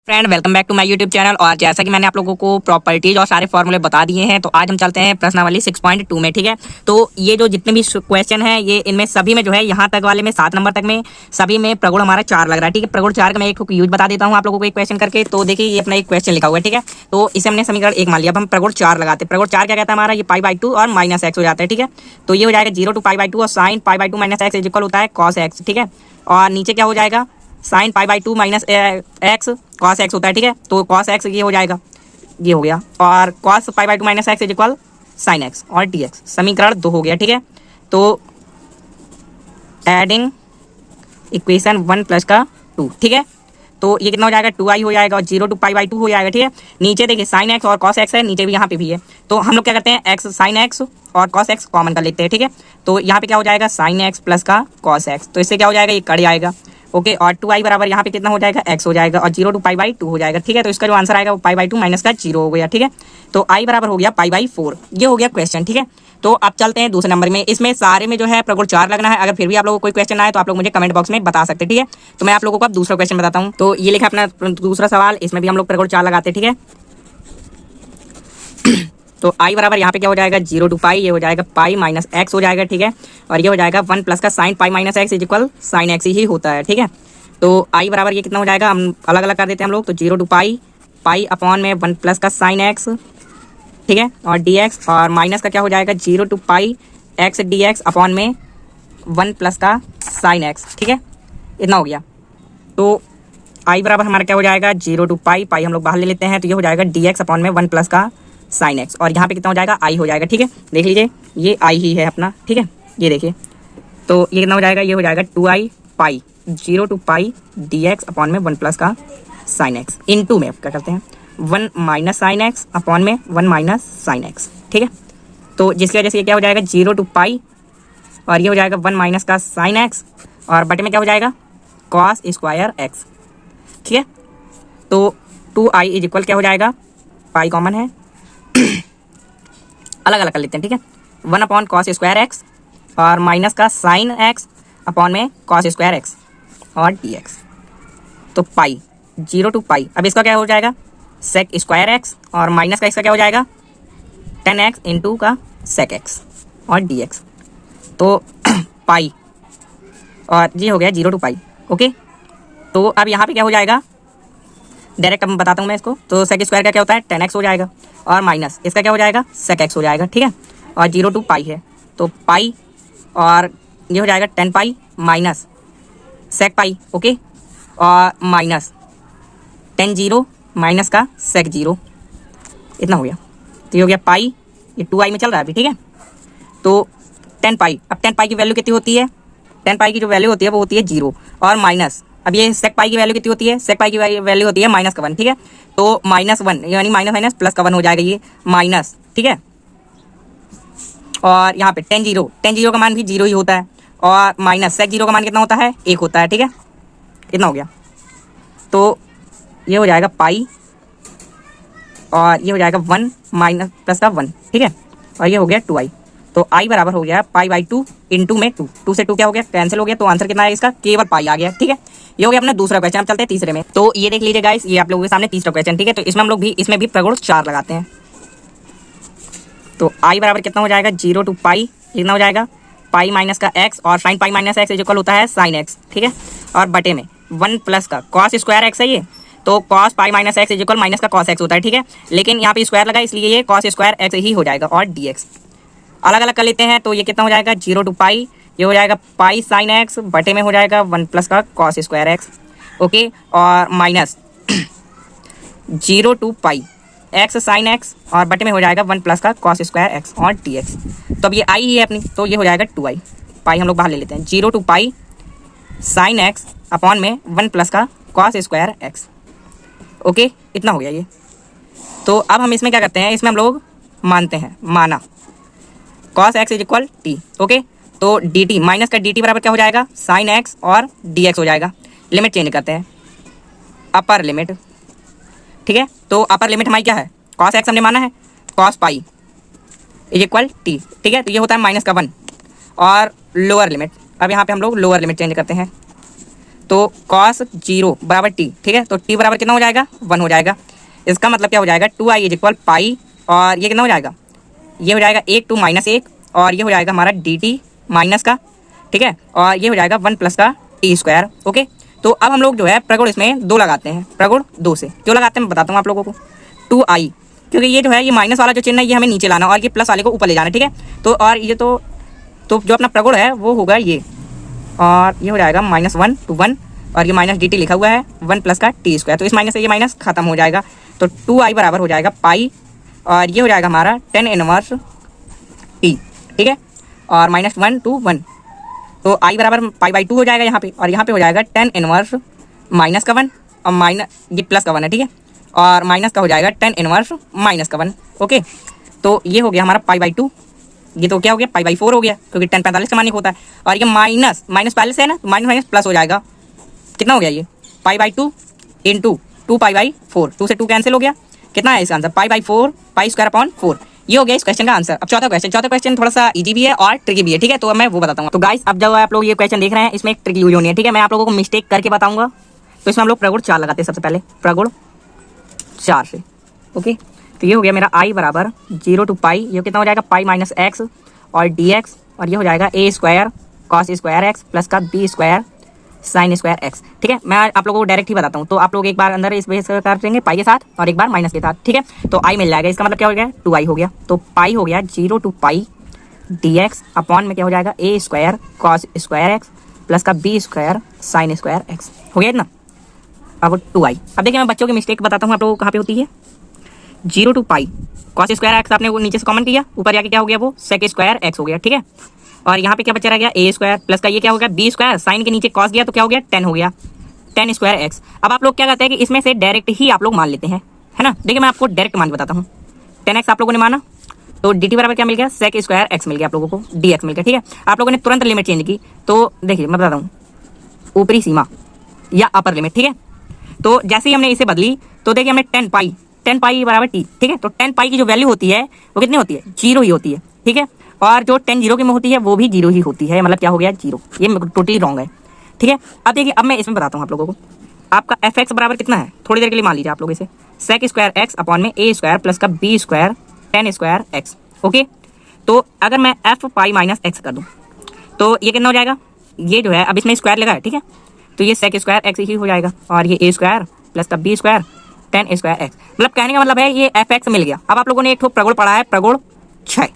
Friend welcome back to my YouTube channel. और जैसा कि मैंने आप लोगों को प्रॉपर्टीज और सारे फॉर्मूले बता दिए हैं, तो आज हम चलते हैं प्रश्नावली 6.2 में। ठीक है, तो ये जो जितने भी क्वेश्चन हैं, ये इनमें सभी में जो है यहाँ तक वाले में 7 नंबर तक में सभी में प्रगुण हमारा 4 लग रहा है। ठीक है, प्रगुण 4 का मैं एक यूज बता देता हूँ आप लोगों को एक क्वेश्चन करके। तो देखिए, ये अपना एक क्वेश्चन लिखा हुआ है। ठीक है, तो इसे हमने समीकरण 1 मान लिया। अब हम प्रगुण 4 लगाते हैं। प्रगुण 4 क्या कहता है हमारा, ये π/2 और -x हो जाता है। ठीक है, तो ये हो जाएगा 0 to π/2 और sin π/2 - x इक्वल होता है cos x। ठीक है, और नीचे क्या हो जाएगा, sin π/2 - x cos x होता है। ठीक है, तो cos x ये हो जाएगा, ये हो गया, और cos π/2 - x equal sin x और dx। समीकरण 2 हो गया। ठीक है, तो एडिंग इक्वेशन 1 + का 2। ठीक है, तो ये कितना हो जाएगा, 2i हो जाएगा और 0 to π/2 हो जाएगा। ठीक है, नीचे देखिए sin x और cos x है, नीचे भी यहाँ पे भी है। तो हम लोग क्या करते हैं, x sin x और cos x कॉमन कर लेते हैं। ठीक है, तो यहाँ पे क्या हो जाएगा, sin x + का cos x, तो इससे क्या हो जाएगा, ये कट जाएगा। ओके, और 2i बराबर यहाँ पे कितना हो जाएगा, x हो जाएगा और 0 to π/2 हो जाएगा। ठीक है, तो इसका जो आंसर आएगा वो π/2 - का 0 हो गया। ठीक है, तो i बराबर हो गया π/4। ये हो गया क्वेश्चन। ठीक है, तो अब चलते हैं दूसरे नंबर में। इसमें सारे में जो है प्रगुण 4 लगना है। अगर फिर भी आप लोगों को कोई क्वेश्चन आए तो आप लोग मुझे कमेंट बॉक्स में बता सकते हैं। ठीक है, तो मैं आप लोगों को अब दूसरा क्वेश्चन बताता हूँ। तो ये लिखा अपना दूसरा सवाल, इसमें भी हम लोग प्रगुण 4 लगाते हैं। ठीक है, तो i बराबर यहाँ पे क्या हो जाएगा, 0 to π, ये हो जाएगा π - x हो जाएगा। ठीक है, और ये हो जाएगा 1 + का sin π - x equal sin x ही होता है। ठीक है, तो i बराबर ये कितना हो जाएगा, हम अलग अलग कर देते हैं हम लोग। तो 0 to π 1 + का sin x, ठीक है, और dx, और माइनस का क्या हो जाएगा, 0 to π x dx 1 + का sin x। ठीक है, इतना हो गया। तो i बराबर हमारा क्या हो जाएगा, 0 to π हम लोग बाहर ले लेते हैं, तो ये हो जाएगा dx 1 + का sin x, और यहाँ पे कितना हो जाएगा, i हो जाएगा। ठीक है, देख लीजिए ये i ही है अपना। ठीक है, ये देखिए, तो ये कितना हो जाएगा, ये हो जाएगा 2i π 0 to π dx 1 + का sin x इंटू में क्या करते हैं 1 - sin x 1 - sin x। ठीक है, तो जिसकी वजह से ये क्या हो जाएगा, 0 to π, और ये हो जाएगा 1 - का sin x, और बटे में क्या हो जाएगा, cos स्क्वायर x। ठीक है, तो 2i इक्वल क्या हो जाएगा, पाई कॉमन है, अलग अलग कर लेते हैं। ठीक है, 1 cos स्क्वायर x और माइनस का sin x में cos स्क्वायर x और dx। तो पाई 0 to π, अब इसका क्या हो जाएगा, sec स्क्वायर x, और माइनस का इसका क्या हो जाएगा 10x इंटू का sec x और dx। तो पाई, और ये हो गया 0 to π। ओके, तो अब यहाँ पे क्या हो जाएगा, डायरेक्ट अब बताता हूँ मैं इसको। तो sec स्क्वायर का क्या होता है, 10x हो जाएगा, और माइनस इसका क्या हो जाएगा, sec x हो जाएगा। ठीक है, और 0 to π है, तो पाई, और ये हो जाएगा 10 π माइनस sec π। ओके, और माइनस 10 0 माइनस का sec 0, इतना हो गया। तो ये हो गया पाई, ये 2i में चल रहा है अभी। ठीक है, तो 10 π, अब 10 π की वैल्यू कितनी होती है, 10 π की जो वैल्यू होती है वो होती है 0, और माइनस, अब ये sec π की वैल्यू कितनी होती है, sec π की वैल्यू होती है -1। ठीक है, तो -1 यानी माइनस प्लस का 1 हो जाएगा ये माइनस। ठीक है, और यहाँ पे 10 0 का मान भी 0 ही होता है, और माइनस sec 0 का मान कितना होता है, 1 होता है। ठीक है, इतना हो गया। तो ये हो जाएगा पाई, और ये हो जाएगा 1 - का 1। ठीक है, और ये हो गया 2i। तो i बराबर हो गया π/2 इंटू में 2 से 2 क्या हो गया, कैंसिल हो गया। तो आंसर कितना है इसका, केवल पाई आ गया। ठीक है, ये हो गया अपना दूसरा क्वेश्चन। अब चलते हैं तीसरे में। तो ये देख लीजिए गाइस, ये आप लोगों के सामने तीसरा क्वेश्चन। ठीक है, तो इसमें भी प्रगुण 4 लगाते हैं। तो i बराबर कितना हो जाएगा, 0 to π, कितना हो जाएगा π - का x, और sin π - x इक्वल होता है sin x। ठीक है, और बटे में 1 + का cos स्क्वायर x है ये, तो cos π - x इक्वल माइनस का cos x होता है। ठीक है, लेकिन यहाँ पे स्क्वायर लगा इसलिए ये cos स्क्वायर x ही हो जाएगा, और dx अलग अलग कर लेते हैं। तो ये कितना हो जाएगा, 0 to π, ये हो जाएगा पाई sin x, बटे में हो जाएगा 1 + का cos स्क्वायर x। ओके, और minus 0 to π x sin x, और बटे में हो जाएगा 1 + का cos स्क्वायर x और dx। तो अब ये i ही है अपनी, तो ये हो जाएगा 2i, पाई हम लोग बाहर ले लेते हैं, 0 to π sin x 1 + का cos स्क्वायर x। ओके, इतना हो गया ये। तो अब हम इसमें क्या करते हैं, इसमें हम लोग मानते हैं, माना cos x equal t। Okay, तो dt, माइनस का dt बराबर क्या हो जाएगा, sin x और dx हो जाएगा। लिमिट चेंज करते हैं, अपर लिमिट। ठीक है, तो अपर लिमिट हमारी क्या है, cos x हमने माना है, cos π इक्वल t। ठीक है, तो ये होता है -1, और लोअर लिमिट। अब यहाँ पे हम लोग लोअर लिमिट चेंज करते हैं, तो कॉस 0 बराबर टी, ठीक है। तो टी बराबर कितना हो जाएगा, 1 हो जाएगा। इसका मतलब क्या हो जाएगा, 2i इज इक्वल पाई, और ये कितना हो जाएगा, ये हो जाएगा 1 2 -1, और ये हो जाएगा हमारा dt माइनस का, ठीक है, और ये हो जाएगा 1 प्लस का टी स्क्वायर। ओके, तो अब हम लोग जो है प्रगुण इसमें 2 लगाते हैं। प्रगुण 2 से क्यों लगाते हैं मैं बताता हूँ आप लोगों को। 2i, क्योंकि ये जो है ये माइनस वाला जो चिन्ह है ये हमें नीचे लाना और ये प्लस वाले को ऊपर ले जाना, ठीक है। तो और ये तो जो अपना प्रगुण है वो होगा ये, और ये हो जाएगा -1 to 1, और ये माइनस dt लिखा हुआ है 1 प्लस का टी स्क्वायर। तो इस माइनस से ये माइनस खत्म हो जाएगा। तो 2i बराबर हो जाएगा पाई, और ये हो जाएगा हमारा 10 इनवर्स टी, ठीक है, और -1 to 1। तो i बराबर पाई/2 हो जाएगा यहाँ पे, और यहाँ पे हो जाएगा 10 इनवर्स माइनस का 1, और माइनस ये प्लस का 1 है, ठीक है, और माइनस का हो जाएगा 10 इनवर्स माइनस का 1। ओके, तो ये हो गया हमारा पाई/2। ये तो क्या हो गया, पाई/4 हो गया, क्योंकि 10 45 का मान होता है, और ये माइनस पहले से है ना, तो माइनस प्लस हो जाएगा। कितना हो गया ये, पाई/2 इंटू 2 2 से 2 कैंसिल हो गया। कितना है इसका आंसर, पाई/4 पाई स्क्वायर अपॉन 4। ये हो गया इस क्वेश्चन का आंसर। अब चौथा क्वेश्चन थोड़ा सा इजी भी है और ट्रिकी भी है, ठीक है, तो मैं वो बताता हूँ। तो गाइस अब जब आप लोग ये क्वेश्चन देख रहे हैं इसमें एक ट्रिक यूज होनी है, ठीक है, मैं आप लोगों को मिस्टेक करके बताऊंगा। तो इसमें हम लोग प्रगुण 4 लगाते हैं सबसे पहले, प्रगुण 4 से। ओके, तो ये हो गया मेरा i बराबर 0 to पाई, ये कितना हो जाएगा पाई माइनस एक्स और dx, और ये हो जाएगा a square cos square x plus का b square sine square x, ठीक है। मैं आप लोगों को डायरेक्ट ही बताता हूँ, तो आप लोग एक बार अंदर इस बेस कर देंगे पाई के साथ और एक बार माइनस के साथ, ठीक है। तो i मिल जाएगा, इसका मतलब क्या हो गया 2i हो गया। तो पाई हो गया 0 to पाई dx अपॉन में क्या हो जाएगा a square cos square x plus का b square sine square x, हो गया इतना। अब 2i, अब देखिए मैं बच्चों की मिस्टेक बताता हूँ आप लोगों को कहाँ पे होती है। 0 to pi cos square x आपने वो नीचे से कॉमन किया, ऊपर जाके क्या हो गया वो सेक स्क्वायर एक्स हो गया, ठीक है। और यहाँ पे क्या बचा रह गया a स्क्वायर प्लस का ये क्या हो गया b स्क्वायर, साइन के नीचे कॉस गया तो क्या हो गया 10 हो गया, 10 स्क्वायर एक्स। अब आप लोग क्या करते हैं कि इसमें से डायरेक्ट ही आप लोग मान लेते हैं, है ना। देखिए मैं आपको डायरेक्ट मान बताता हूँ। 10x आप लोगों ने माना, तो dt बराबर क्या मिल गया सेक स्क्वायर एक्स मिल गया आप लोगों को, dx मिल गया, ठीक है। आप लोगों ने तुरंत लिमिट चेंज की, तो देखिए मैं बताता हूँ ऊपरी सीमा या अपर लिमिट, ठीक है। तो जैसे ही हमने इसे बदली तो देखिए हमने 10 पाई बराबर टी, ठीक है। तो 10 पाई की जो वैल्यू होती है वो कितनी होती है 0 ही होती है, ठीक है। और जो 10 0 की में होती है वो भी 0 ही होती है, मतलब क्या हो गया 0, ये टोटली रॉन्ग है, ठीक है। अब देखिए अब मैं इसमें बताता हूँ आप लोगों को, आपका एफ एक्स बराबर कितना है, थोड़ी देर के लिए मान लीजिए आप लोग इसे सेक स्क्वायर एक्स अपॉन में a स्क्वायर प्लस का b square 10 square x. Okay, तो अगर मैं f पाई माइनस एक्स कर दूँ तो ये कितना हो जाएगा, ये जो है अब इसमें स्क्वायर लगा है, ठीक है, तो ये सेक स्क्वायर एक्स ही हो जाएगा, और ये a स्क्वायर प्लस का b स्क्वायर 10 स्क्वायर एक्स। मतलब कहने का मतलब है ये एफ एक्स मिल गया। अब आप लोगों ने एक प्रगुण पढ़ा है, प्रगुण 6,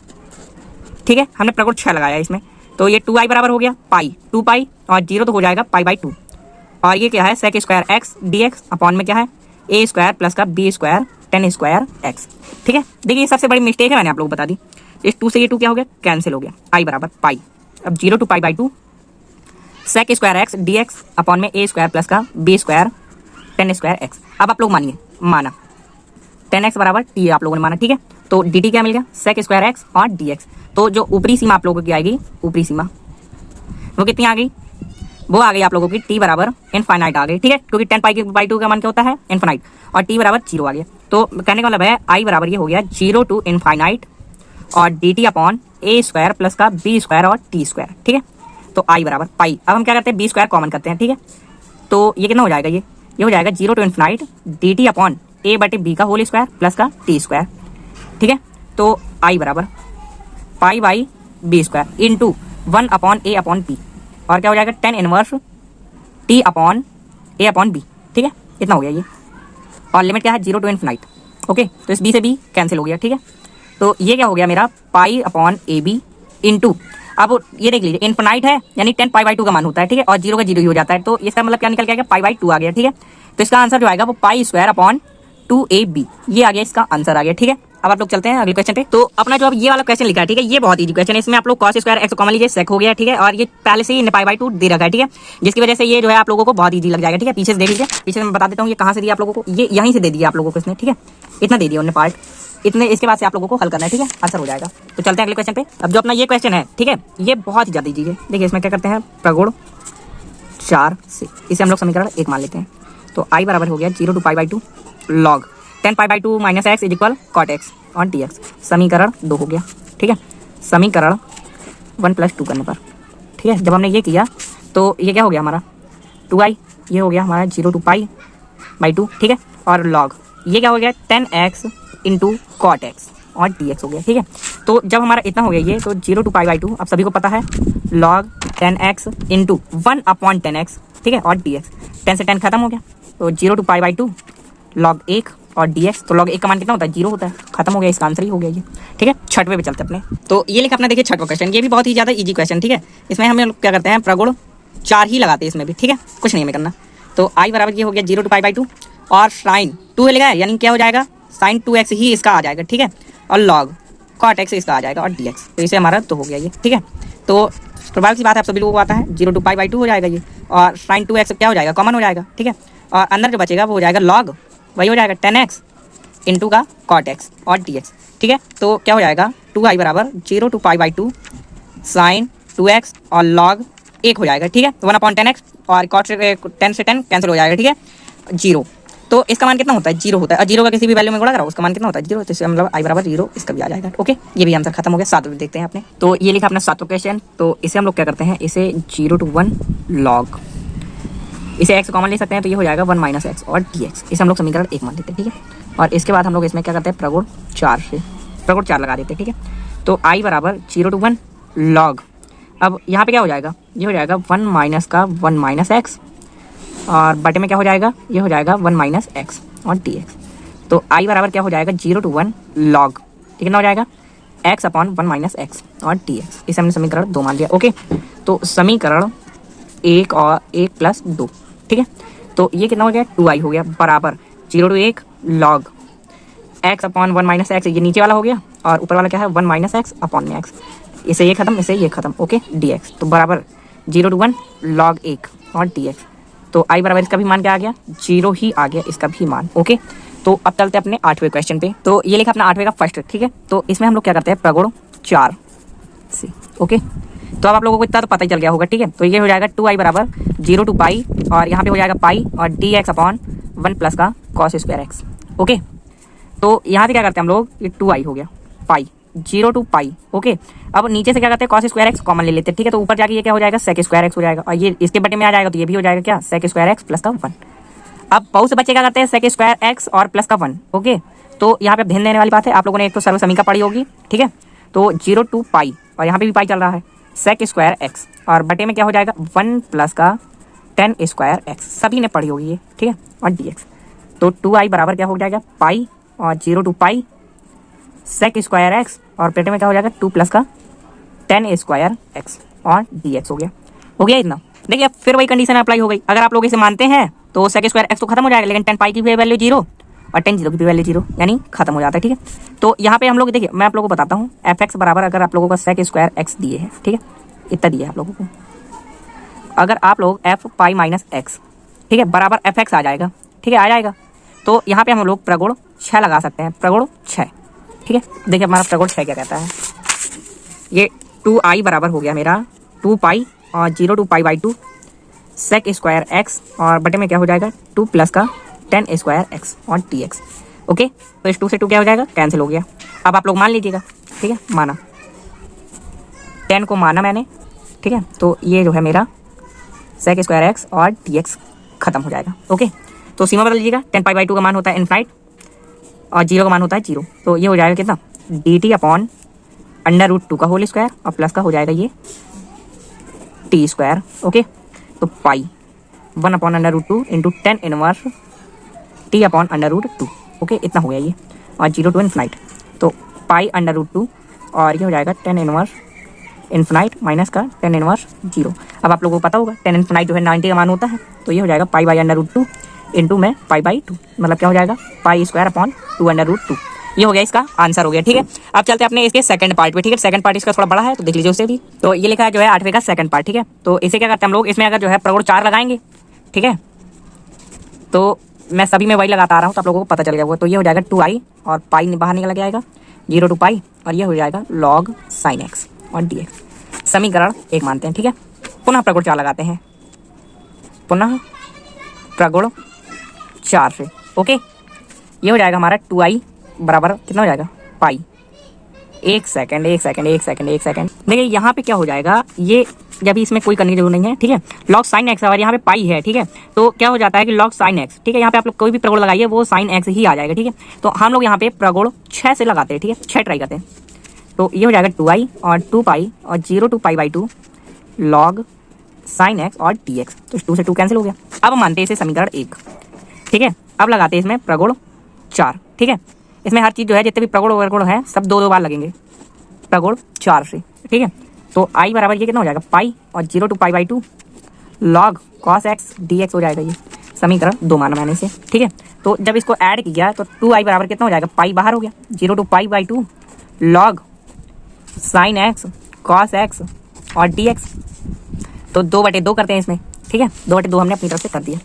ठीक है, हमने प्रगुण 6 लगाया इसमें। तो ये 2i बराबर हो गया पाई 2 पाई, और 0 तो हो जाएगा पाई/2, और ये क्या है sec square x dx upon में क्या है a स्क्वायर प्लस का b स्क्वायर 10 स्क्वायर एक्स, ठीक है। देखिए ये सबसे बड़ी मिस्टेक है, मैंने आप लोग बता दी। इस 2 से ये 2 क्या हो गया कैंसिल हो गया, i बराबर पाई। अब 0 to पाई/2 sec square x dx upon में a स्क्वायर प्लस का b स्क्वायर 10 स्क्वायर एक्स। अब आप लोग मानिए, माना 10x बराबर t आप लोगों ने माना, ठीक है। तो dt क्या मिल गया सेक स्क्वायर एक्स और dx। तो जो ऊपरी सीमा आप लोगों की आएगी, ऊपरी सीमा वो कितनी आ गई, वो आ गई आप लोगों की t बराबर इनफाइनाइट आ गई, ठीक है, क्योंकि 10 पाई/2 का मान क्या होता है इनफाइनाइट, और t बराबर 0 आ गया। तो कहने का मतलब है i बराबर ये हो गया 0 to इनफाइनाइट और dt upon a square plus का b स्क्वायर और t स्क्वायर, ठीक है। तो i बराबर पाई। अब हम क्या करते हैं b स्क्वायर कॉमन करते हैं, ठीक है। तो ये कितना हो जाएगा, ये हो जाएगा 0 to infinite dt upon a/b का होल स्क्वायर प्लस का t स्क्वायर, ठीक है। तो i बराबर पाई/b square into 1 upon a upon b, और क्या हो जाएगा 10 inverse t upon a upon b, ठीक है, इतना हो गया ये। और लिमिट क्या है 0 to इनफाइनाइट। ओके, तो इस b से b कैंसिल हो गया, ठीक है। तो ये क्या हो गया मेरा pi upon a b into, अब ये देख लीजिए इनफाइनाइट है यानी 10 पाई/2 का मान होता है, ठीक है, और 0 का 0 ही हो जाता है। तो इसका मतलब क्या निकल के आएगा पाई/2 आ गया, ठीक है। तो इसका आंसर जो आएगा वो पाई स्क्वायर अपॉन 2ab, ये आ गया इसका आंसर आ गया, ठीक है। अब आप लोग चलते हैं अगले क्वेश्चन पे। तो अपना जो अब ये वाला क्वेश्चन लिखा है, ठीक है, ये बहुत इजी क्वेश्चन है। इसमें आप लोग कॉस स्क्वायर एक्स कॉमन लीजिए, सेक हो गया, ठीक है, और ये पहले से ही पाई/2 दे रखा है, ठीक है, जिसकी वजह से ये जो है आप लोगों को बहुत इजी लग जाएगा, ठीक है। पीछे से देख लीजिए, पीछे मैं बता देता हूँ ये कहाँ से दिया आप लोगों को, ये यहीं से दे दिया आप लोगों को इसने, ठीक है, इतना दे दिया उन्होंने पार्ट, इतने इसके बाद से आप लोगों को हल करना है, ठीक है, आंसर हो जाएगा। तो चलते हैं अगले क्वेश्चन पे। अब जो अपना ये क्वेश्चन है, ठीक है, ये बहुत ही ज्यादा इजी है। देखिए इसमें क्या करते हैं, प्रगुण 4 से इसे हम लोग समीकरण 1 मान लेते हैं। तो i बराबर हो गया 0 to पाई/2 log 10 पाई/2 minus x is equal cot x on t x. समीकरण 2 हो गया, ठीक है, समीकरण 1 + 2 करने पर, ठीक है। जब हमने ये किया तो ये क्या हो गया हमारा 2i, ये हो गया हमारा 0 to पाई बाई 2, ठीक है। और log ये क्या हो गया 10x इंटू कॉट एक्स और dx हो गया, ठीक है। तो जब हमारा इतना हो गया ये, तो 0 to पाई बाई 2 अब सभी को पता है log 10x इंटू 1/10x, ठीक है, और dx 10 से 10 खत्म हो गया, तो 0 to पाई बाई 2 log 1 और dx, तो log 1 का मान कितना होता है 0 होता है, खत्म हो गया, इसका आंसर ही हो गया ये, ठीक है। छठवें पे चलते अपने। तो ये लिखा अपना देखिए छठवां क्वेश्चन, ये भी बहुत ही ज़्यादा इजी क्वेश्चन, ठीक है। इसमें हम लोग क्या करते हैं प्रगुण 4 ही लगाते हैं इसमें भी, ठीक है, कुछ नहीं हमें करना। तो i बराबर ये हो गया 0 to पाई बाई 2 और साइन 2 लेगा, यानी क्या हो जाएगा साइन 2x ही इसका आ जाएगा, ठीक है, और log cot x इसका आ जाएगा और dx, तो इसे हमारा तो हो गया ये, ठीक है। तो स्वाभाविक सी बात है, आप सभी लोगों को आता है 0 to पाई बाई 2 हो जाएगा ये, और साइन 2x क्या हो जाएगा कॉमन हो जाएगा, ठीक है। और अंदर जो बचेगा वो हो जाएगा log, वही हो जाएगा 10x इंटू का cot x और dx, ठीक है। तो क्या हो जाएगा 2i बराबर 0 to pi by 2 sign 2x और log 1 हो जाएगा, ठीक है, 1/10x और cot से 10 से 10 कैंसिल हो जाएगा, ठीक है, 0। तो इसका मान कितना होता है 0 होता है, और 0 का किसी भी वैल्यू में गुणा कराओ उसका मान कितना होता है 0, तो इससे मतलब i बराबर 0 इसका भी आ जाएगा, ओके। ये भी आंसर खत्म हो गया। 7वां देखते हैं आपने, तो ये लिखा अपना 7वां क्वेश्चन। तो इसे हम लोग क्या करते हैं, इसे 0 to 1 log, इसे x कॉमन ले सकते हैं, तो ये हो जाएगा 1 - x और dx, इसे हम लोग समीकरण 1 मान लेते हैं, ठीक है। और इसके बाद हम लोग इसमें क्या करते हैं प्रगुण 4 से प्रगुण 4 लगा देते हैं, ठीक है। तो i बराबर 0 to 1 log, अब यहाँ पे क्या हो जाएगा, ये हो जाएगा 1 - का 1 - x और बटे में क्या हो जाएगा, ये हो जाएगा 1 - x और dx। तो i बराबर क्या हो जाएगा 0 to 1 log, ये कितना हो जाएगा x/1 - x और dx, इसे हमने समीकरण 2 मान लिया, ओके। तो समीकरण 1 और 1 + 2, ठीक है। तो ये कितना हो गया 2i हो गया बराबर 0 to 1 log x/1 - x, ये नीचे वाला हो गया और ऊपर वाला क्या है 1 - x/x, इसे ये खत्म, इसे ये खत्म, ओके, dx। तो बराबर 0 to 1 log 1 और dx। तो i बराबर इसका भी मान क्या आ गया 0 ही आ गया, इसका भी मान, ओके। तो अब चलते हैं अपने 8वें क्वेश्चन पे। तो ये लिखा अपना 8वें का फर्स्ट, ठीक है। तो इसमें हम लोग क्या करते हैं प्रगुण 4 से, ओके। तो अब आप लोगों को इतना तो पता ही चल गया होगा, ठीक है। तो ये हो जाएगा 2i बराबर 0 to पाई और यहाँ पे हो जाएगा पाई और dx/1 + का cos स्क्वायर x, ओके। तो यहाँ से क्या करते हैं हम लोग, ये 2i हो गया पाई 0 to पाई, ओके। अब नीचे से क्या करते हैं cos स्क्वायर x कॉमन ले लेते हैं, ठीक है। तो ऊपर जाके ये क्या हो जाएगा sec स्क्वायर x हो जाएगा और ये इसके बटे में आ जाएगा, तो ये भी हो जाएगा क्या sec स्क्वायर x + का 1। अब बहुत से बच्चे क्या करते हैं sec स्क्वायर x और प्लस का 1, ओके। तो यहाँ पे ध्यान देने वाली बात है, आप लोगों ने एक तो सर्व समीकरण पढ़ी होगी, ठीक है। तो 0 to पाई और यहाँ पे भी पाई चल रहा है sec स्क्वायर x और बटे में क्या हो जाएगा 1 + का tan स्क्वायर x, सभी ने पढ़ी होगी ये, ठीक है, और dx। तो 2i बराबर क्या हो जाएगा पाई और 0 to pi sec square x और पेटे में क्या हो जाएगा 2 + का tan स्क्वायर x और dx हो गया इतना। देखिए अब फिर वही कंडीशन अप्लाई हो गई, अगर आप लोग इसे मानते हैं तो sec स्क्वायर x तो खत्म हो जाएगा, लेकिन tan पाई की भी वैल्यू 0 और tan 0 की भी वैल्यू 0, यानी खत्म हो जाता है, ठीक है। तो यहाँ पे हम लोग देखिए मैं आप लोगों को बताता हूँ fx बराबर, अगर आप लोगों को sec स्क्वायर x दिए है, ठीक है, इतना दिया है आप लोगों को, अगर आप लोग f पाई माइनस x, ठीक है, बराबर fx आ जाएगा, ठीक है, आ जाएगा। तो यहाँ पे हम लोग प्रगुण 6 लगा सकते हैं, प्रगुण 6, ठीक है। देखिए हमारा प्रगुण 6 क्या कहता है, ये 2i बराबर हो गया मेरा 2 पाई और 0 to pi by 2 sec square x और बटे में क्या हो जाएगा 2 + का tan स्क्वायर x और dx, ओके। तो इस 2 से 2 क्या हो जाएगा कैंसिल हो गया। अब आप लोग मान लीजिएगा, ठीक है, माना 10 को माना मैंने, ठीक है। तो ये जो है मेरा sec स्क्वायर x और dx खत्म हो जाएगा, ओके। तो सीमा बदल लीजिएगा, 10 पाई बाई 2 का मान होता है इनफाइनाइट और 0 का मान होता है 0, तो ये हो जाएगा कितना dt/√2 का होल स्क्वायर और प्लस का हो जाएगा ये t स्क्वायर, ओके। तो पाई 1/√2 into tan inverse t/√2, okay, इतना हो गया ये, और 0 to इनफाइनाइट, तो पाई √2 और ये हो जाएगा tan इनवर्स इनफाइनाइट माइनस का tan इनवर्स 0। अब आप लोगों को पता होगा tan इनफाइनाइट जो है 90 का मान होता है, तो ये हो जाएगा पाई बाई √2 इंटू में पाई बाई 2, मतलब क्या हो जाएगा पाई स्क्वायर अपॉन 2/√2। ये हो गया इसका आंसर हो गया, ठीक है। अब चलते हैं अपने इसके सेकंड पार्ट पे, ठीक है। सेकंड पार्ट इसका थोड़ा बड़ा है तो देख लीजिए उसे भी। तो ये लिखा है जो है 8वें का सेकंड पार्ट, ठीक है। तो इसे क्या करते हैं हम लोग, इसमें अगर जो है प्रगुण 4 लगाएंगे, ठीक है, तो मैं सभी में वही लगाता आ रहा हूँ तो आप लोगों को पता चल गया वो। तो ये हो जाएगा 2i और पाई बाहर निकल जाएगा 0 to पाई और ये हो जाएगा log sin x और dx, समीकरण 1 मानते हैं, ठीक है। पुनः प्रगुण 4 लगाते हैं, पुनः प्रगुण 4 से, ओके। ये हो जाएगा हमारा 2i बराबर कितना हो जाएगा पाई, एक सेकंड देखिए यहाँ पे क्या हो जाएगा, ये या भी इसमें कोई करने की जरूरत नहीं है, ठीक है। लॉग साइन एक्स और यहाँ पे पाई है, ठीक है। तो क्या हो जाता है कि लॉग साइन एक्स, ठीक है, यहाँ पे आप लोग कोई भी प्रगुण लगाइए वो साइन एक्स ही आ जाएगा, ठीक है। तो हम लोग यहाँ पे प्रगुण 6 से लगाते हैं, ठीक है, 6 ट्राई करते हैं। तो ये हो जाएगा 2i और 2 पाई और 0 to पाई/2 लॉग साइन एक्स और डी एक्स। तो 2 से 2 कैंसिल हो गया। अब मानते हैं इसे समीकरण 1, ठीक है। अब लगाते हैं इसमें प्रगुण 4, ठीक है। इसमें हर चीज़ जो है जितने भी प्रगुण वर्गुण है सब 2 बार लगेंगे प्रगुण 4 से, ठीक है। तो आई बराबर ये कितना हो जाएगा पाई और 0 to पाई/2 log cos x d x हो जाएगा। ये समीकरण 2 माना मैंने इसे, ठीक है। तो जब इसको ऐड किया तो 2i बराबर कितना हो जाएगा, पाई बाहर हो गया, 0 to पाई/2 log sine x cos x और डी एक्स। तो 2/2 करते हैं इसमें, ठीक है। 2/2 हमने अपनी तरफ से कर दिया।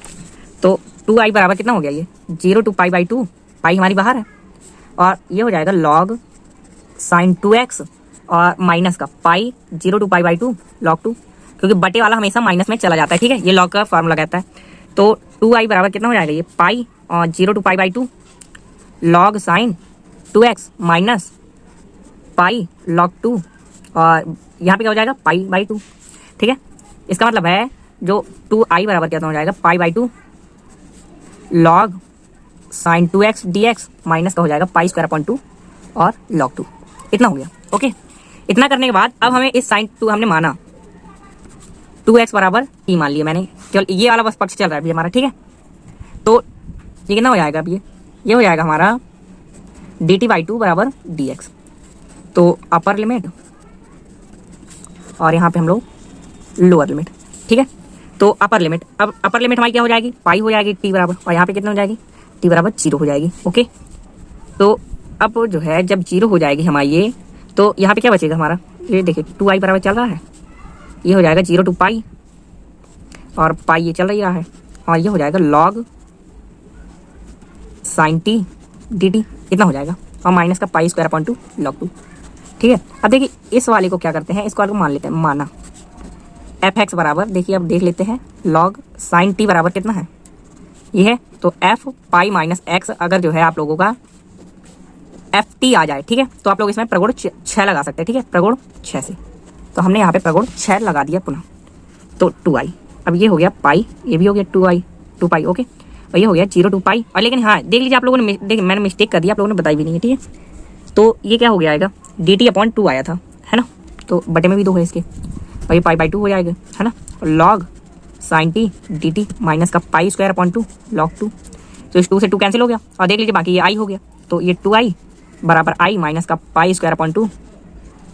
तो 2i बराबर कितना हो गया, ये 0 to पाई/2, पाई हमारी बाहर है, और ये हो जाएगा लॉग साइन 2x और माइनस का पाई 0 to पाई/2 लॉग 2, क्योंकि बटे वाला हमेशा माइनस में चला जाता है, ठीक है। ये लॉग का फॉर्मूला कहता है। तो 2i बराबर कितना हो जाएगा, ये पाई और 0 to पाई/2 log sine 2x minus pi log 2, और यहाँ पे क्या हो जाएगा पाई/2, ठीक है। इसका मतलब है जो 2i बराबर कितना हो जाएगा पाई/2 log sine 2x dx minus का हो जाएगा पाई²/2 और लॉग 2। इतना हो गया, ओके। इतना करने के बाद अब हमें इस साइन 2 हमने माना 2x बराबर t मान लिया मैंने, चल ये वाला बस पक्ष चल रहा है अभी हमारा, ठीक है। तो ये कितना हो जाएगा अब, ये हो जाएगा हमारा dt/2 बराबर dx। तो अपर लिमिट और यहाँ पे हम लोग लोअर लिमिट, ठीक है। तो अपर लिमिट, अब अपर लिमिट हमारी क्या हो जाएगी, पाई हो जाएगी t बराबर, और यहाँ पे कितना हो जाएगी t बराबर 0 हो जाएगी, ओके। तो अब जो है जब 0 हो जाएगी हमारी ये, तो यहाँ पे क्या बचेगा हमारा, ये देखिए 2i बराबर चल रहा है, ये हो जाएगा 0 to पाई और पाई ये चल रही रहा है, और ये हो जाएगा लॉग साइन t dt, इतना हो जाएगा, और माइनस का पाई²/2 लॉग 2, ठीक है। अब देखिए इस वाले को क्या करते हैं, इसको वाले को मान लेते हैं, माना f(x) बराबर, देखिए अब देख लेते हैं लॉग साइन t बराबर कितना है, ये है। तो f पाई माइनस x अगर जो है आप लोगों का ft आ जाए, ठीक है, तो आप लोग इसमें प्रगुण 6 लगा सकते हैं, ठीक है, प्रगुण 6 से। तो हमने यहाँ पे प्रगुण 6 लगा दिया पुनः। तो 2i, अब ये हो गया पाई, ये भी हो गया 2 पाई, ओके। और ये हो गया 0 to पाई, और लेकिन हाँ देख लीजिए आप लोगों ने, देखिए मैंने मिस्टेक कर दिया, आप लोगों ने बताई भी नहीं है, ठीक है। तो ये क्या हो गया आएगा dt/2 आया था, है ना। तो बटे में भी 2 है इसके, और ये पाई/2 हो जाएगा, है ना। Log sign t dt minus का पाई²/2 लॉग 2। तो इस 2 से 2 कैंसिल हो गया, और देख लीजिए बाकी ये i हो गया। तो ये 2i बराबर i माइनस का पाई²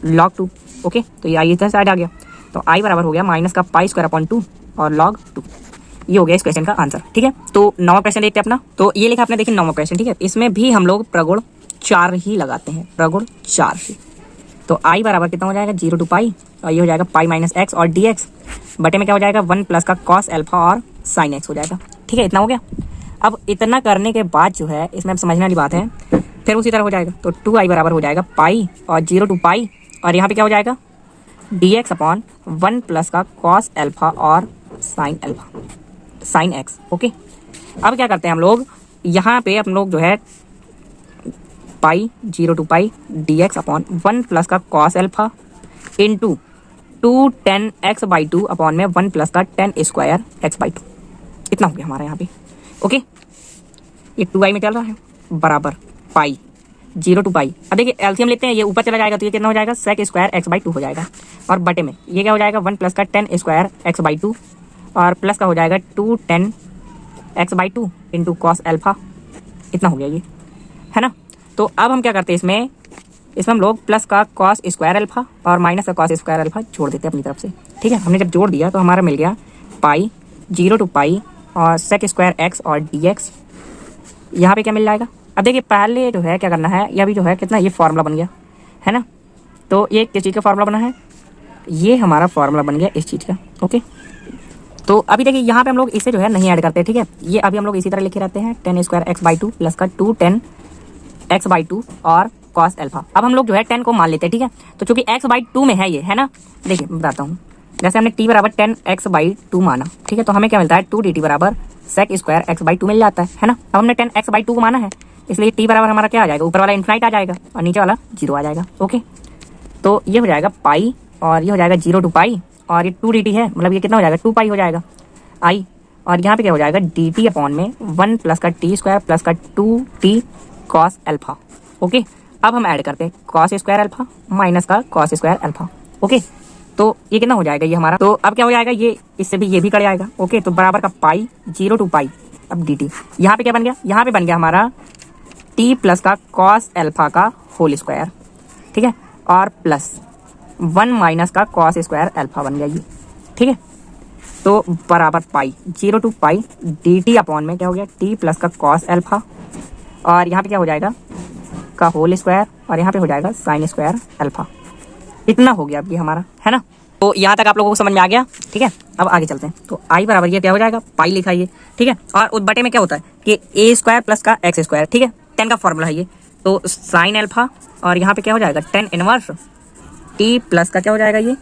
लॉग 2, ओके। तो ये i इधर साइड आ गया, तो i बराबर हो गया माइनस का पाई² और लॉग 2। ये हो गया इस क्वेश्चन का आंसर, ठीक है। तो 9वां क्वेश्चन देखते हैं अपना। तो ये लिखा आपने, देखिए 9वां क्वेश्चन, ठीक है। इसमें भी हम लोग प्रगुण 4 ही लगाते हैं, प्रगुण 4 से। तो i बराबर कितना हो जाएगा 0 to पाई, और ये हो जाएगा पाई माइनस एक्स और dx, बटे में क्या हो जाएगा 1 प्लस का कॉस अल्फा और साइन एक्स हो जाएगा, ठीक है। इतना हो गया। अब इतना करने के बाद जो है इसमें समझने वाली बात है, फिर उसी तरह हो जाएगा। तो 2i बराबर हो जाएगा पाई और 0 to पाई, और यहाँ पे क्या हो जाएगा dx/1 प्लस का कॉस अल्फा और साइन एक्स, ओके। अब क्या करते हैं हम लोग, यहाँ पे हम लोग जो है पाई 0 to पाई dx/1 प्लस का cos alpha into 2 tan x/2 upon में 1 प्लस का tan स्क्वायर x/2, इतना हो गया हमारा यहाँ पे, ओके। ये 2i में चल रहा है बराबर पाई 0 to पाई। अब देखिए एलसीएम लेते हैं, ये ऊपर चला जाएगा तो ये कितना हो जाएगा sec स्क्वायर x/2 हो जाएगा, और बटे में ये क्या हो जाएगा 1 प्लस का tan स्क्वायर x/2 और प्लस का हो जाएगा 2 tan x/2 into cos alpha, इतना हो गया ये, है ना। तो अब हम क्या करते हैं इसमें हम लोग प्लस का कॉस स्क्वायर अल्फा और माइनस का कॉस स्क्वायर अल्फा जोड़ देते हैं अपनी तरफ से, ठीक है। हमने जब जोड़ दिया तो हमारा मिल गया पाई 0 to पाई और sec स्क्वायर x और dx। यहाँ पे क्या मिल जाएगा, अब देखिए पहले जो है क्या करना है, यह भी जो है कितना, ये फार्मूला बन गया, है ना। तो ये किस चीज़ का फार्मूला बना है, ये हमारा फार्मूला बन गया इस चीज़ का, ओके। तो अभी देखिए यहाँ पे हम लोग इसे जो है नहीं ऐड करते, ठीक है। ये अभी हम लोग इसी तरह लिखे रहते हैं tan स्क्वायर x/2 प्लस का 2 tan x/2 और कॉस अल्फा। अब हम लोग जो है 10 को मान लेते हैं, ठीक है। तो चूंकि x/2 में है ये, है ना, देखिए बताता हूँ। जैसे हमने t बराबर 10 x/2 माना, ठीक है, तो हमें क्या मिलता है 2 dt बराबर sec स्क्वायर x/2 मिल जाता है ना। अब हमने 10 x/2 को माना है, इसलिए t बराबर हमारा क्या आ जाएगा, ऊपर वाला इन्फिनाइट आ जाएगा और नीचे वाला 0 आ जाएगा, ओके। तो ये हो जाएगा पाई और ये हो जाएगा 0 to पाई और ये 2dt है, मतलब ये कितना हो जाएगा 2 पाई हो जाएगा आई, और यहाँ पे क्या हो जाएगा dt अपॉन में 1 प्लस का टी स्क्वायर प्लस का 2t कॉस अल्फा। ओके, अब हम ऐड करते हैं कॉस स्क्वायर अल्फा माइनस का कॉस स्क्वायर अल्फा। ओके, तो ये कितना हो जाएगा ये हमारा, तो अब क्या हो जाएगा ये इससे भी ये भी कट जाएगा। ओके, तो बराबर का पाई 0 to पाई। अब dt यहाँ पे क्या बन गया, यहाँ पे बन गया हमारा t प्लस का कॉस अल्फा का होल स्क्वायर, ठीक है, और प्लस 1 माइनस का कॉस स्क्वायर अल्फा बन गया ये, ठीक है। तो बराबर पाई 0 to पाई dt अपॉन में क्या हो गया t प्लस का कॉस अल्फा, और यहाँ पे क्या हो जाएगा का होल स्क्वायर, और यहाँ पे हो जाएगा साइन स्क्वायर अल्फा। इतना हो गया अब ये हमारा, है ना। तो यहाँ तक आप लोगों को समझ में आ गया, ठीक है। अब आगे चलते हैं। तो आई बराबर ये क्या हो जाएगा पाई लिखा है, ठीक है, और उस बटे में क्या होता है कि ए स्क्वायर प्लस का एक्स स्क्वायर, ठीक है, 10 का फॉर्मूला है ये। तो साइन अल्फा, और यहाँ पे क्या हो जाएगा 10 इनवर्स टी प्लस का क्या हो जाएगा ये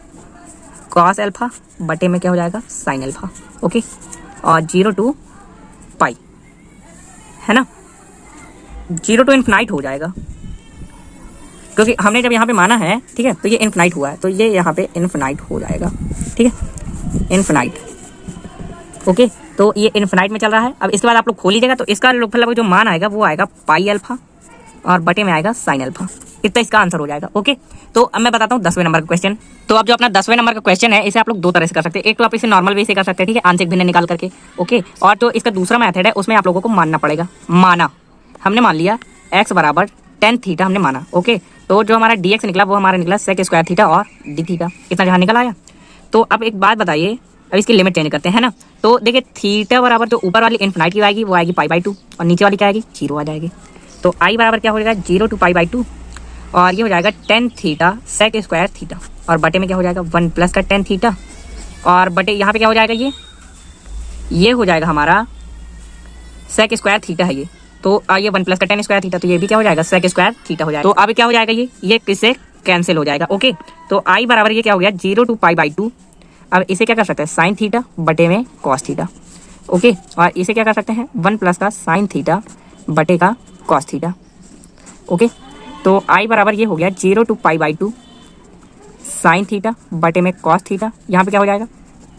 कॉस अल्फा बटे में क्या हो जाएगा साइन अल्फा। ओके, और 0 to पाई, है ना, 0 to इन्फिनाइट हो जाएगा, क्योंकि हमने जब यहाँ पे माना है, ठीक है, तो ये इन्फिनाइट हुआ है, तो ये यहाँ पे इन्फिनाइट हो जाएगा, ठीक है, इन्फिनाइट। ओके, तो ये इन्फिनाइट में चल रहा है। अब इसके बाद आप लोग खोल लीजिएगा, तो इसका मतलब जो मान आएगा वो आएगा पाई अल्फा और बटे में आएगा साइन अल्फा। इतना इसका आंसर हो जाएगा। ओके, तो अब मैं बताता हूँ 10वें नंबर का क्वेश्चन। तो अब जो अपना 10वें नंबर का क्वेश्चन है, इसे आप लोग दो तरह से कर सकते हैं। एक तो आप इसे नॉर्मल वे से कर सकते हैं, ठीक है, आंशिक भिन्न निकाल करके। ओके, और जो इसका दूसरा मेथड है उसमें आप लोगों को मानना पड़ेगा। माना हमने मान लिया x बराबर tan थीटा हमने माना। ओके, तो जो हमारा dx निकला वो हमारा निकला sec स्क्वायर थीटा और d थीटा, इतना जहाँ निकल आया। तो अब एक बात बताइए, अब इसकी लिमिट चेंज करते हैं ना। तो देखिए थीटा बराबर जो ऊपर वाली इन्फिनाइट की आएगी वो आएगी π/2, और नीचे वाली क्या आएगी 0 आ जाएगी। तो i बराबर क्या हो जाएगा 0 to π/2, और ये हो जाएगा tan theta sec square theta, और बटे में क्या हो जाएगा 1 प्लस का tan थीटा, और बटे यहाँ पे क्या हो जाएगा ये हो जाएगा हमारा sec स्क्वायर थीटा है ये। तो ये 1 प्लस का tan स्क्वायर थीटा, तो ये भी क्या हो जाएगा sec स्क्वायर थीटा हो जाएगा। तो अब क्या हो जाएगा ये किससे कैंसिल हो जाएगा। ओके, तो i बराबर ये क्या हो गया 0 to π/2। अब इसे क्या कर सकते हैं साइन थीटा बटे में कॉस थीटा। ओके, और इसे क्या कर सकते हैं 1 प्लस का साइन थीटा बटे का कॉस थीटा। ओके, तो i बराबर ये हो गया 0 to π/2 साइन थीटा बटे में कॉस थीटा। यहाँ पे क्या हो जाएगा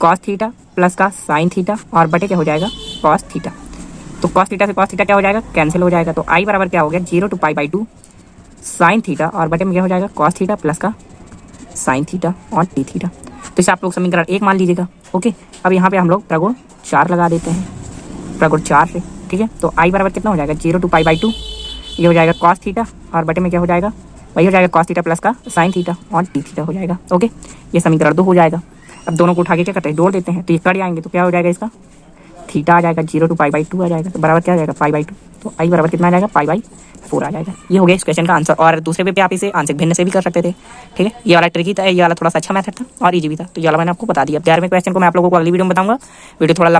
कॉस थीटा प्लस का साइन थीटा, और बटे क्या हो जाएगा कॉस थीटा। तो कॉस थीटा से कॉस थीटा क्या हो जाएगा कैंसिल हो जाएगा। तो i बराबर क्या हो गया 0 to π/2 साइन थीटा, और बटे में क्या हो जाएगा कॉस थीटा प्लस का साइन थीटा और टी थीटा। तो इसे आप लोग समीकरण 1 मान लीजिएगा। ओके, अब यहाँ पे हम लोग प्रगुण 4 लगा देते हैं, प्रगुण 4 से, ठीक है। तो i बराबर कितना हो जाएगा 0 to π/2, ये हो जाएगा कॉस थीटा, और बटे में क्या हो जाएगा वही हो जाएगा कॉस थीटा प्लस का साइन थीटा और टी थीटा हो जाएगा। ओके, ये समीकरण 2 हो जाएगा। अब दोनों को उठा के क्या करते हैं जोड़ देते हैं, तो ये कट जाएंगे, तो क्या हो जाएगा इसका थीटा आ जाएगा 0 to π/2 आ जाएगा, तो बराबर क्या आ जाएगा π/2। तो i बराबर कितना आ जाएगा π/4 आ जाएगा। ये हो गया इस क्वेश्चन का आंसर। और दूसरे पे आप इसे आंशिक भिन्न से भी कर सकते थे, ठीक है। ये वाला ट्रिकी था, ये वाला थोड़ा सा अच्छा मेथड था और इजी भी था, तो ये वाला मैंने आपको बता दिया। 11वें क्वेश्चन को मैं आप लोगों को अगली वीडियो में बताऊंगा। वीडियो थोड़ा